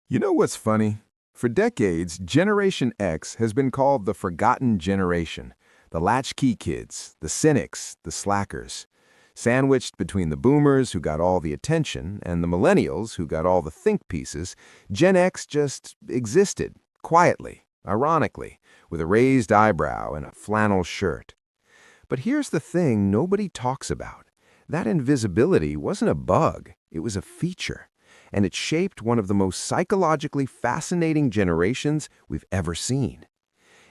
You know what's funny? For decades, Generation X has been called the forgotten generation, the latchkey kids, the cynics, the slackers. Sandwiched between the boomers who got all the attention and the millennials who got all the think pieces, Gen X just existed, quietly, ironically, with a raised eyebrow and a flannel shirt. But here's the thing nobody talks about. That invisibility wasn't a bug, it was a feature. And it shaped one of the most psychologically fascinating generations we've ever seen.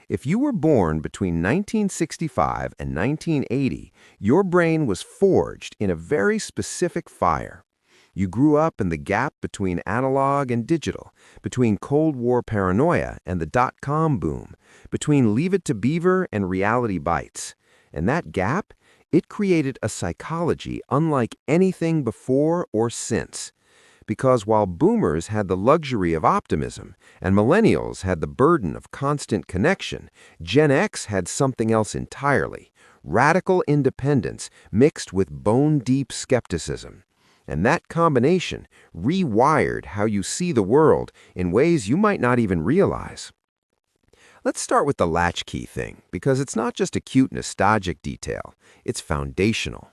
If you were born between 1965 and 1980, your brain was forged in a very specific fire. You grew up in the gap between analog and digital, between Cold War paranoia and the dot-com boom, between Leave It to Beaver and Reality Bites. And that gap, it created a psychology unlike anything before or since. Because while boomers had the luxury of optimism and millennials had the burden of constant connection, Gen X had something else entirely, radical independence mixed with bone-deep skepticism. And that combination rewired how you see the world in ways you might not even realize. Let's start with the latchkey thing, because it's not just a cute nostalgic detail, it's foundational.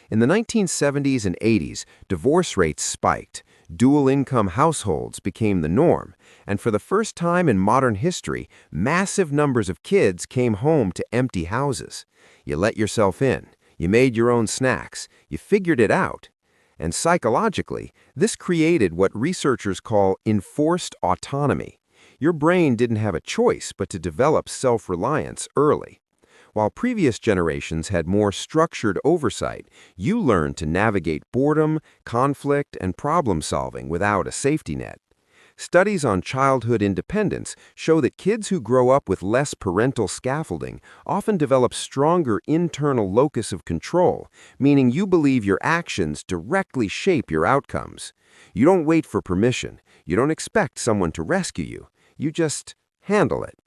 In the 1970s and 80s, divorce rates spiked, dual-income households became the norm, and for the first time in modern history, massive numbers of kids came home to empty houses. You let yourself in, you made your own snacks, you figured it out. And psychologically, this created what researchers call enforced autonomy. Your brain didn't have a choice but to develop self-reliance early. While previous generations had more structured oversight, you learned to navigate boredom, conflict, and problem-solving without a safety net. Studies on childhood independence show that kids who grow up with less parental scaffolding often develop stronger internal locus of control, meaning you believe your actions directly shape your outcomes. You don't wait for permission. You don't expect someone to rescue you. You just handle it.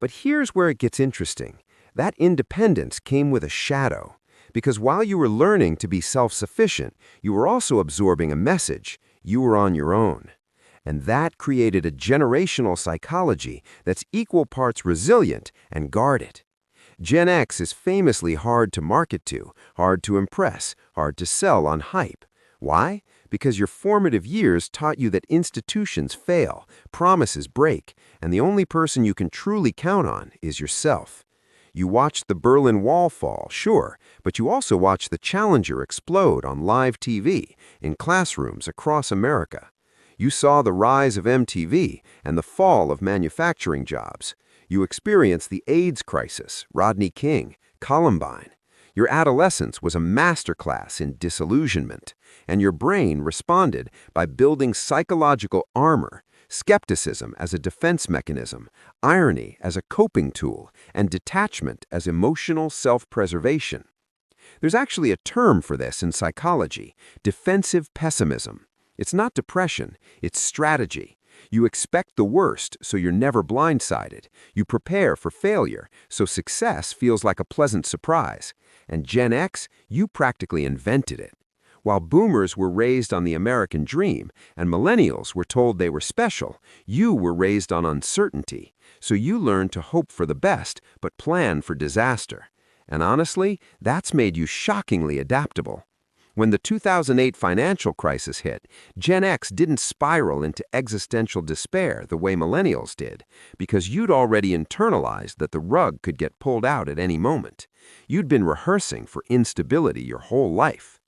But here's where it gets interesting. That independence came with a shadow, because while you were learning to be self-sufficient, you were also absorbing a message. You were on your own. And that created a generational psychology that's equal parts resilient and guarded. Gen X is famously hard to market to, hard to impress, hard to sell on hype. Why? Because your formative years taught you that institutions fail, promises break, and the only person you can truly count on is yourself. You watched the Berlin Wall fall, sure, but you also watched the Challenger explode on live TV in classrooms across America. You saw the rise of MTV and the fall of manufacturing jobs. You experienced the AIDS crisis, Rodney King, Columbine. Your adolescence was a masterclass in disillusionment, and your brain responded by building psychological armor, skepticism as a defense mechanism, irony as a coping tool, and detachment as emotional self-preservation. There's actually a term for this in psychology, defensive pessimism. It's not depression, it's strategy. You expect the worst, so you're never blindsided. You prepare for failure, so success feels like a pleasant surprise. And Gen X, you practically invented it. While boomers were raised on the American dream and millennials were told they were special, you were raised on uncertainty. So you learned to hope for the best, but plan for disaster. And honestly, that's made you shockingly adaptable. When the 2008 financial crisis hit, Gen X didn't spiral into existential despair the way millennials did, because you'd already internalized that the rug could get pulled out at any moment. You'd been rehearsing for instability your whole life.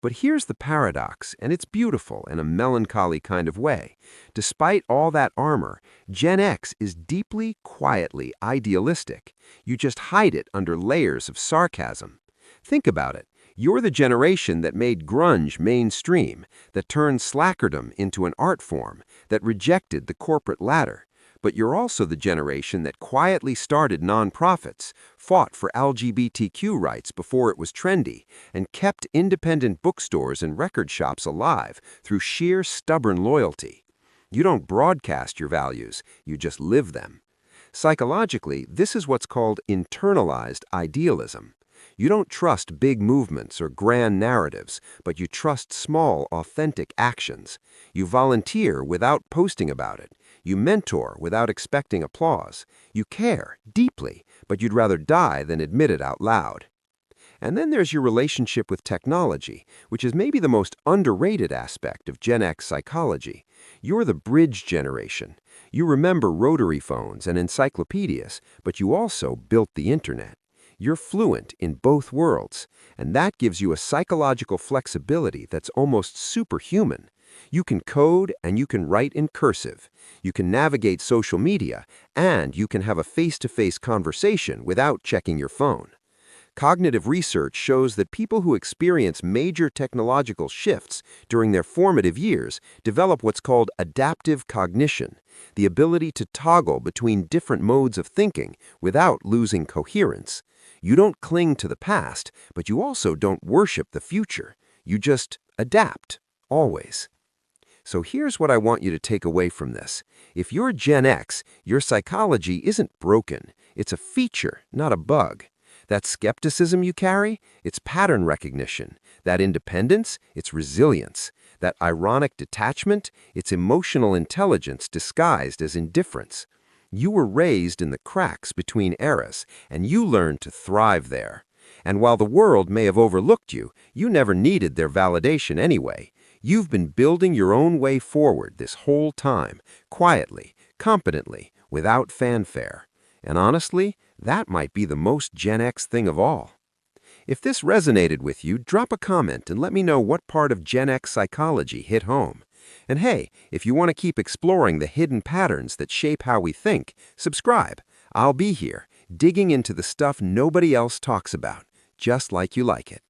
But here's the paradox, and it's beautiful in a melancholy kind of way. Despite all that armor, Gen X is deeply, quietly idealistic. You just hide it under layers of sarcasm. Think about it. You're the generation that made grunge mainstream, that turned slackerdom into an art form, that rejected the corporate ladder. But you're also the generation that quietly started nonprofits, fought for LGBTQ rights before it was trendy, and kept independent bookstores and record shops alive through sheer stubborn loyalty. You don't broadcast your values, you just live them. Psychologically, this is what's called internalized idealism. You don't trust big movements or grand narratives, but you trust small, authentic actions. You volunteer without posting about it. You mentor without expecting applause. You care deeply, but you'd rather die than admit it out loud. And then there's your relationship with technology, which is maybe the most underrated aspect of Gen X psychology. You're the bridge generation. You remember rotary phones and encyclopedias, but you also built the internet. You're fluent in both worlds, and that gives you a psychological flexibility that's almost superhuman. You can code and you can write in cursive. You can navigate social media, and you can have a face-to-face conversation without checking your phone. Cognitive research shows that people who experience major technological shifts during their formative years develop what's called adaptive cognition, the ability to toggle between different modes of thinking without losing coherence. You don't cling to the past, but you also don't worship the future. You just adapt, always. So here's what I want you to take away from this. If you're Gen X, your psychology isn't broken. It's a feature, not a bug. That skepticism you carry, it's pattern recognition. That independence, it's resilience. That ironic detachment, it's emotional intelligence disguised as indifference. You were raised in the cracks between eras, and you learned to thrive there. And while the world may have overlooked you, you never needed their validation anyway. You've been building your own way forward this whole time, quietly, competently, without fanfare. And honestly, that might be the most Gen X thing of all. If this resonated with you, drop a comment and let me know what part of Gen X psychology hit home. And hey, if you want to keep exploring the hidden patterns that shape how we think, subscribe. I'll be here, digging into the stuff nobody else talks about, just like you like it.